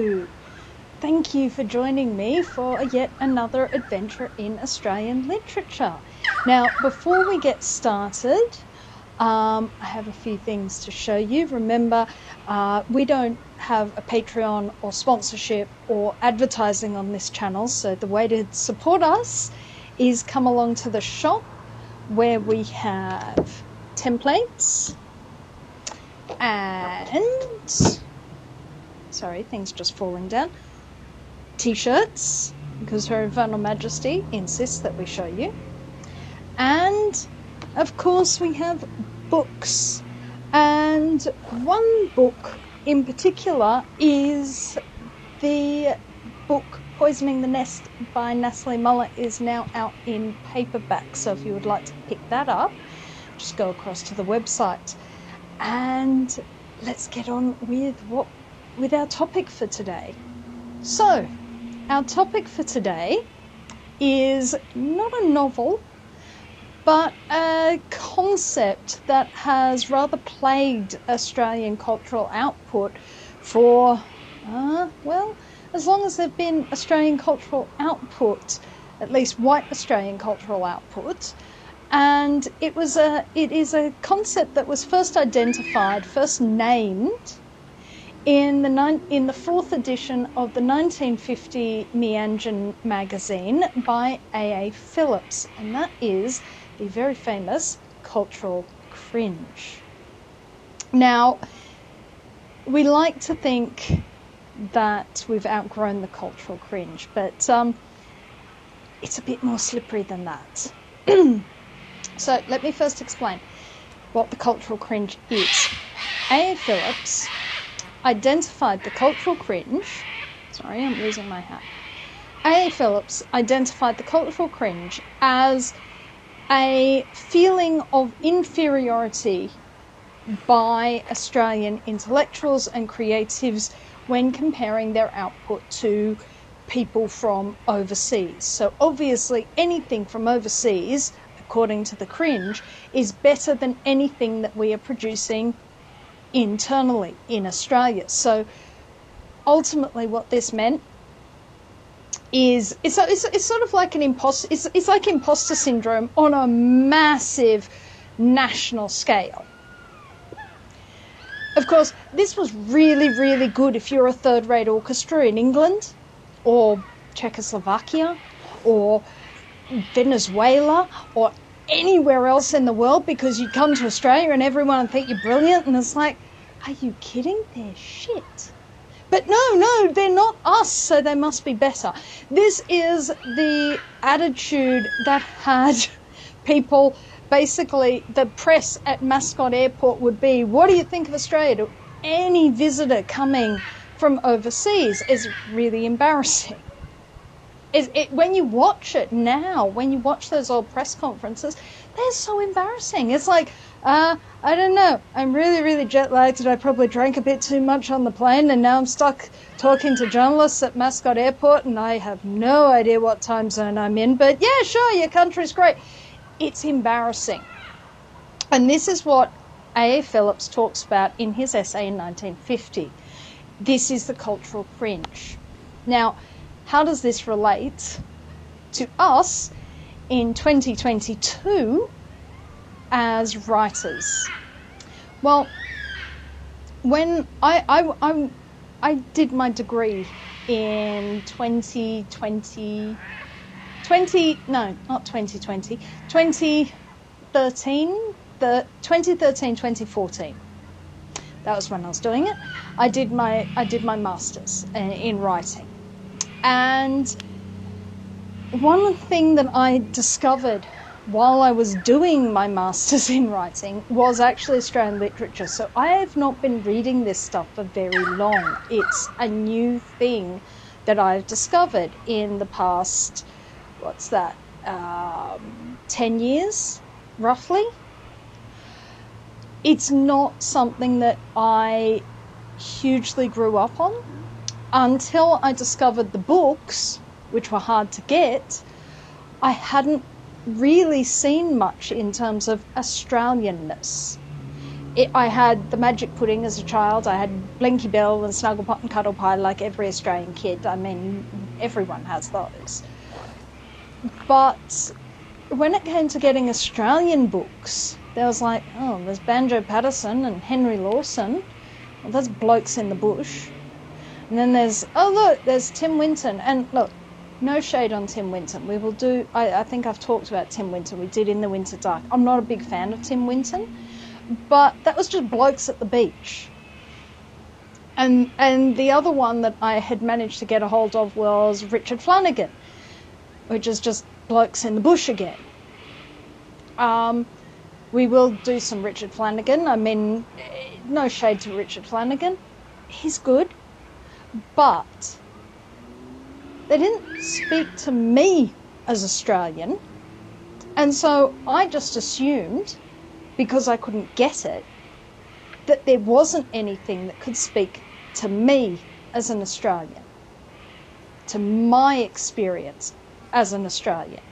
Hello! Thank you for joining me for yet another adventure in Australian literature. Now, before we get started, I have a few things to show you. Remember, we don't have a Patreon or sponsorship or advertising on this channel, so the way to support us is come along to the shop where we have templates and, sorry, things just falling down, t-shirts, because Her Infernal Majesty insists that we show you, and of course we have books, and one book in particular is the book Poisoning the Nest by Natalie Muller is now out in paperback, so if you would like to pick that up, just go across to the website. And let's get on with our topic for today. So, our topic for today is not a novel, but a concept that has rather plagued Australian cultural output for, well, as long as there have been Australian cultural output, at least white Australian cultural output. And it is a concept that was first identified, first named in the fourth edition of the 1950 Meanjin magazine by A.A Phillips, and that is the very famous Cultural Cringe. Now, we like to think that we've outgrown the cultural cringe, but it's a bit more slippery than that. So let me first explain what the cultural cringe is. A.A Phillips identified the cultural cringe, sorry, I'm losing my hat. A.A Phillips identified the cultural cringe as a feeling of inferiority by Australian intellectuals and creatives when comparing their output to people from overseas. So obviously anything from overseas, according to the cringe, is better than anything that we are producing internally in Australia. So ultimately what this meant is it's sort of like an imposter, it's like imposter syndrome on a massive national scale. Of course, this was really, really good if you're a third-rate orchestra in England or Czechoslovakia or Venezuela or anywhere else in the world, because you come to Australia and everyone would think you're brilliant, and it's like, are you kidding? They're shit. But no, they're not us, so they must be better. This is the attitude that had people, basically the press at Mascot Airport would be, what do you think of Australia? To any visitor coming from overseas is really embarrassing. When you watch it now, when you watch those old press conferences, they're so embarrassing. It's like, I don't know, I'm really, really jet-lagged and I probably drank a bit too much on the plane and now I'm stuck talking to journalists at Mascot Airport and I have no idea what time zone I'm in, but yeah, sure, your country's great. It's embarrassing. And this is what A.A Phillips talks about in his essay in 1950. This is the cultural cringe. Now, how does this relate to us in 2022 as writers? Well, when I did my degree in 2013, 2014. That was when I was doing it. I did my master's in writing. And one thing that I discovered while I was doing my master's in writing was actually Australian literature. So I have not been reading this stuff for very long. It's a new thing that I've discovered in the past, 10 years, roughly. It's not something that I hugely grew up on. Until I discovered the books, which were hard to get, I hadn't really seen much in terms of Australianness. I had the magic pudding as a child. I had Blinky Bell and Snugglepot and Cuddle Pie like every Australian kid. I mean, everyone has those. But when it came to getting Australian books, there was like, oh, there's Banjo Paterson and Henry Lawson. Well, that's blokes in the bush. And then there's, oh, look, there's Tim Winton. And look, no shade on Tim Winton. We will do, I think I've talked about Tim Winton. We did In the Winter Dark. I'm not a big fan of Tim Winton, but that was just blokes at the beach. And the other one that I had managed to get a hold of was Richard Flanagan, which is just blokes in the bush again. We will do some Richard Flanagan. I mean, no shade to Richard Flanagan. He's good. But they didn't speak to me as Australian. And so I just assumed, because I couldn't get it, that there wasn't anything that could speak to me as an Australian, to my experience as an Australian.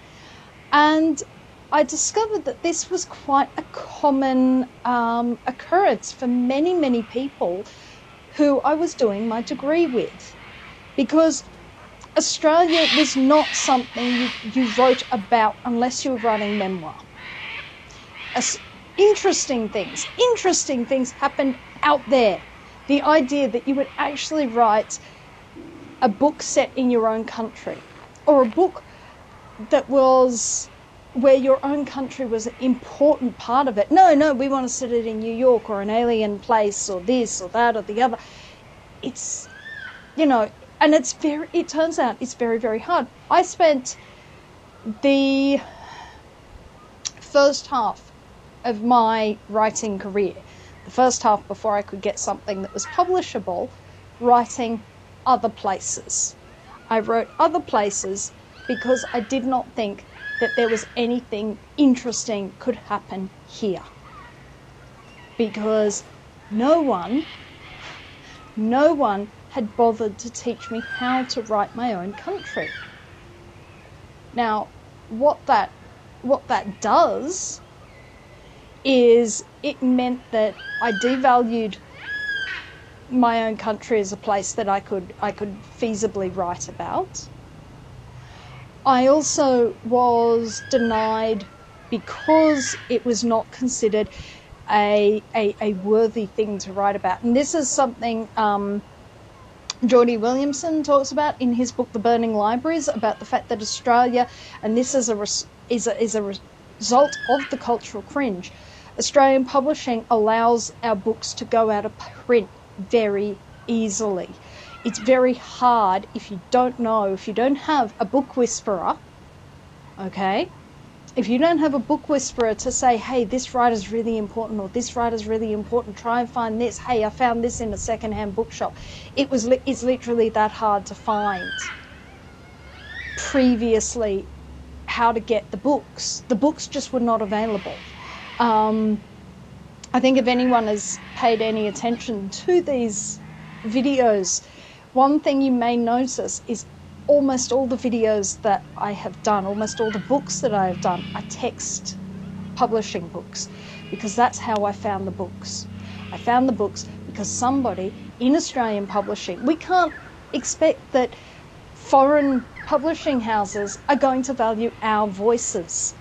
And I discovered that this was quite a common occurrence for many, many people who I was doing my degree with, because Australia was not something you wrote about unless you were writing memoir. Interesting things happened out there. The idea that you would actually write a book set in your own country, or a book that was where your own country was an important part of it. No, we want to set it in New York or an alien place or this or that or the other. It's, and it turns out it's very, very hard. I spent the first half of my writing career, the first half before I could get something that was publishable, writing other places. I wrote other places because I did not think that there was anything interesting could happen here. Because no one had bothered to teach me how to write my own country. Now, what that does is it meant that I devalued my own country as a place that I could feasibly write about. I also was denied, because it was not considered a worthy thing to write about. And this is something Geordie Williamson talks about in his book The Burning Libraries, about the fact that Australia, and this is a result of the cultural cringe, Australian publishing allows our books to go out of print very easily. It's very hard if you don't have a book whisperer, okay? If you don't have a book whisperer to say, hey, this writer's really important, or this writer's really important, try and find this. Hey, I found this in a secondhand bookshop. It's literally that hard to find. Previously, how to get the books. The books just were not available. I think if anyone has paid any attention to these videos, one thing you may notice is almost all the videos that I have done, almost all the books that I have done, are text publishing books, because that's how I found the books. I found the books because somebody in Australian publishing, we can't expect that foreign publishing houses are going to value our voices,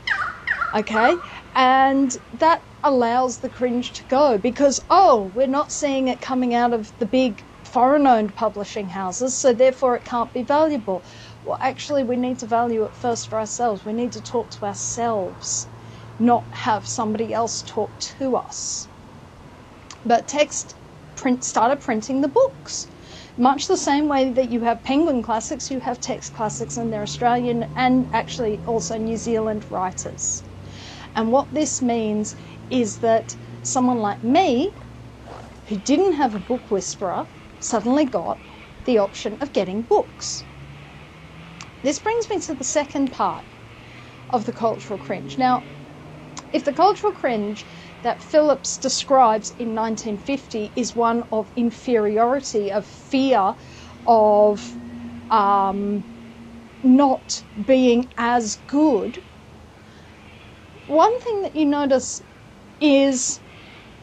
okay? And that allows the cringe to go, because, oh, we're not seeing it coming out of the big foreign-owned publishing houses, so therefore it can't be valuable. Well, actually, we need to value it first for ourselves. We need to talk to ourselves, not have somebody else talk to us. But started printing the books. Much the same way that you have Penguin Classics, you have Text Classics, and they're Australian and actually also New Zealand writers. And what this means is that someone like me, who didn't have a book whisperer, suddenly got the option of getting books. This brings me to the second part of the cultural cringe. Now, if the cultural cringe that Phillips describes in 1950 is one of inferiority, of fear, of not being as good, one thing that you notice is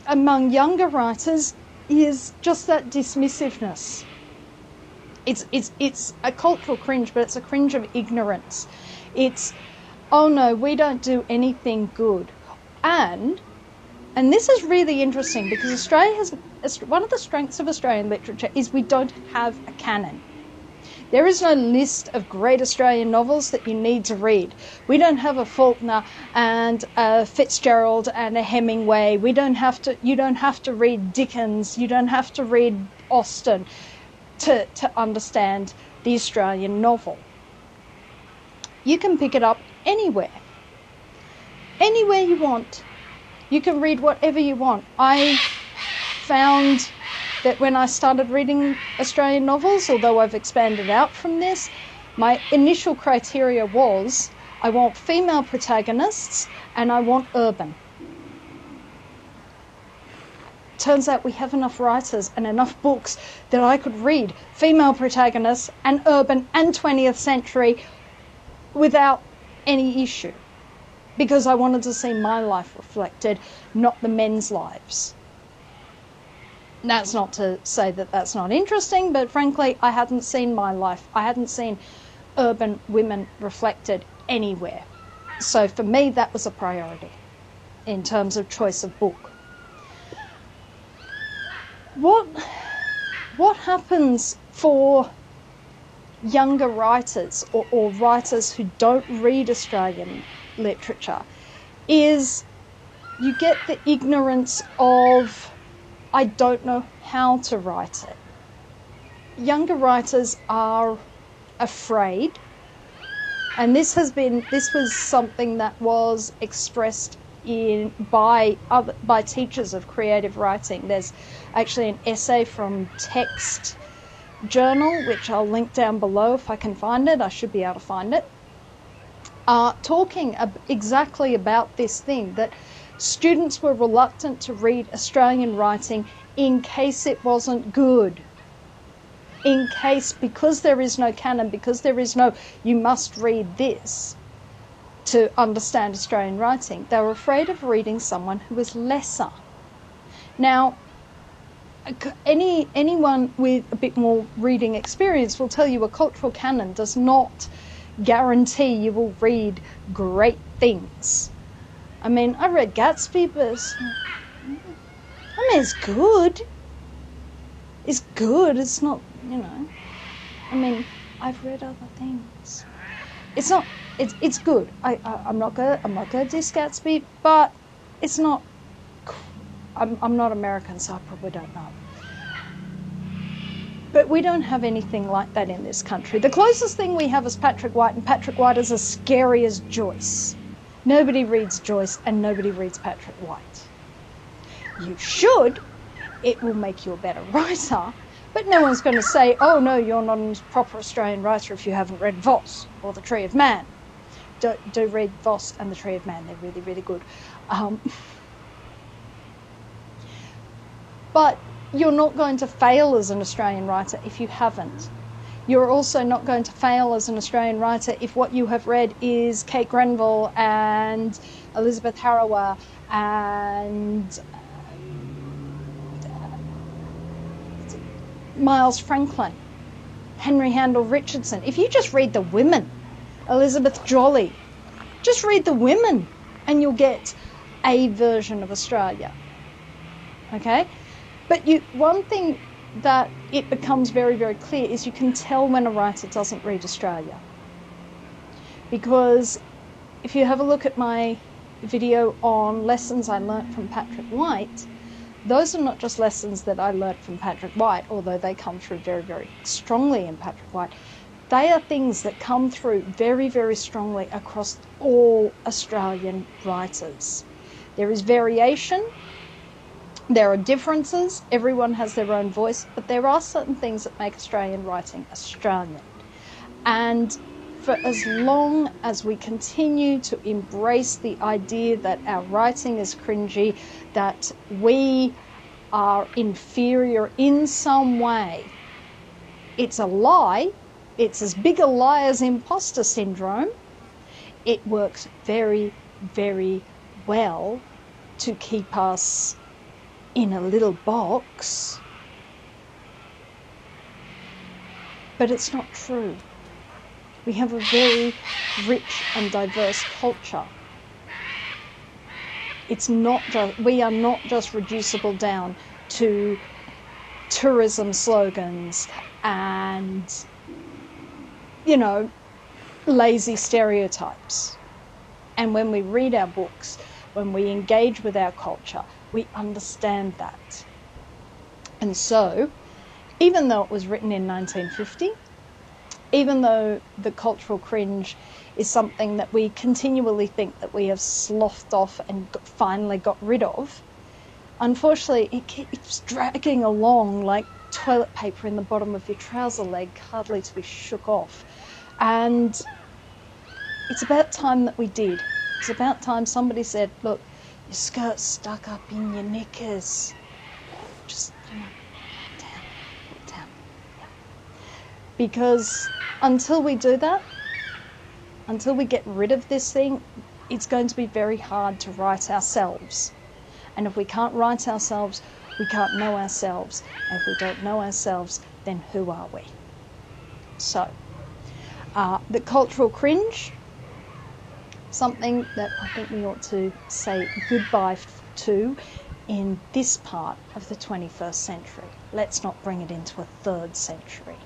among younger writers is just that dismissiveness. It's a cultural cringe, but it's a cringe of ignorance. It's, oh no, we don't do anything good. And this is really interesting because Australia has, one of the strengths of Australian literature is we don't have a canon. There is no list of great Australian novels that you need to read. We don't have a Faulkner and a Fitzgerald and a Hemingway. You don't have to read Dickens. You don't have to read Austen to understand the Australian novel. You can pick it up anywhere you want. You can read whatever you want. I found that when I started reading Australian novels, although I've expanded out from this, my initial criteria was I want female protagonists and I want urban. Turns out we have enough writers and enough books that I could read female protagonists and urban and 20th century without any issue, because I wanted to see my life reflected, not the men's lives. That's not to say that that's not interesting, but frankly, I hadn't seen my life. I hadn't seen urban women reflected anywhere. So for me, that was a priority in terms of choice of book. What happens for younger writers or writers who don't read Australian literature is you get the ignorance of, I don't know how to write it. Younger writers are afraid, and this was something that was expressed by teachers of creative writing. There's actually an essay from Text Journal, which I'll link down below if I can find it. I should be able to find it. Talking exactly about this thing, that students were reluctant to read Australian writing in case it wasn't good. In case, because there is no canon, because there is no, you must read this to understand Australian writing, they were afraid of reading someone who was lesser. Now, anyone with a bit more reading experience will tell you a cultural canon does not guarantee you will read great things. I mean, I read Gatsby, but it's good. It's good. It's not, I mean, I've read other things. It's not. It's good. I'm not gonna diss Gatsby, but it's not. I'm not American, so I probably don't know. But we don't have anything like that in this country. The closest thing we have is Patrick White, and Patrick White is as scary as Joyce. Nobody reads Joyce and nobody reads Patrick White. You should. It will make you a better writer. But no one's going to say, oh no, you're not a proper Australian writer if you haven't read Voss or The Tree of Man. Do read Voss and The Tree of Man. They're really, really good. But you're not going to fail as an Australian writer if you haven't. You're also not going to fail as an Australian writer if what you have read is Kate Grenville and Elizabeth Harrower and Miles Franklin, Henry Handel Richardson. If you just read the women, Elizabeth Jolley, just read the women and you'll get a version of Australia. Okay? But one thing that it becomes very, very clear is you can tell when a writer doesn't read Australia. Because if you have a look at my video on lessons I learnt from Patrick White, those are not just lessons that I learnt from Patrick White, although they come through very, very strongly in Patrick White. They are things that come through very, very strongly across all Australian writers. There is variation. There are differences, everyone has their own voice, but there are certain things that make Australian writing Australian. And for as long as we continue to embrace the idea that our writing is cringy, that we are inferior in some way, it's a lie. It's as big a lie as imposter syndrome. It works very, very well to keep us in a little box. But it's not true. We have a very rich and diverse culture. It's not just, we are not just reducible down to tourism slogans and, you know, lazy stereotypes. And when we read our books, when we engage with our culture, we understand that. And so, even though it was written in 1950, even though the cultural cringe is something that we continually think that we have slothed off and finally got rid of, unfortunately it keeps dragging along like toilet paper in the bottom of your trouser leg, hardly to be shook off. And it's about time that we did. It's about time somebody said, look, your skirt's stuck up in your knickers. Just, you know, down. Because until we do that, until we get rid of this thing, it's going to be very hard to right ourselves. And if we can't right ourselves, we can't know ourselves. And if we don't know ourselves, then who are we? So, the cultural cringe, something that I think we ought to say goodbye to in this part of the 21st century. Let's not bring it into a third century.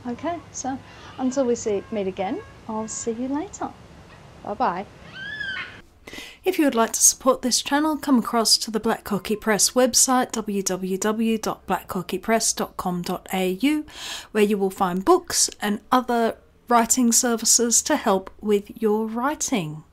Okay, so until we meet again, I'll see you later. Bye-bye. If you would like to support this channel, come across to the Black Cockie Press website, www.blackcockiepress.com.au, where you will find books and other writing services to help with your writing.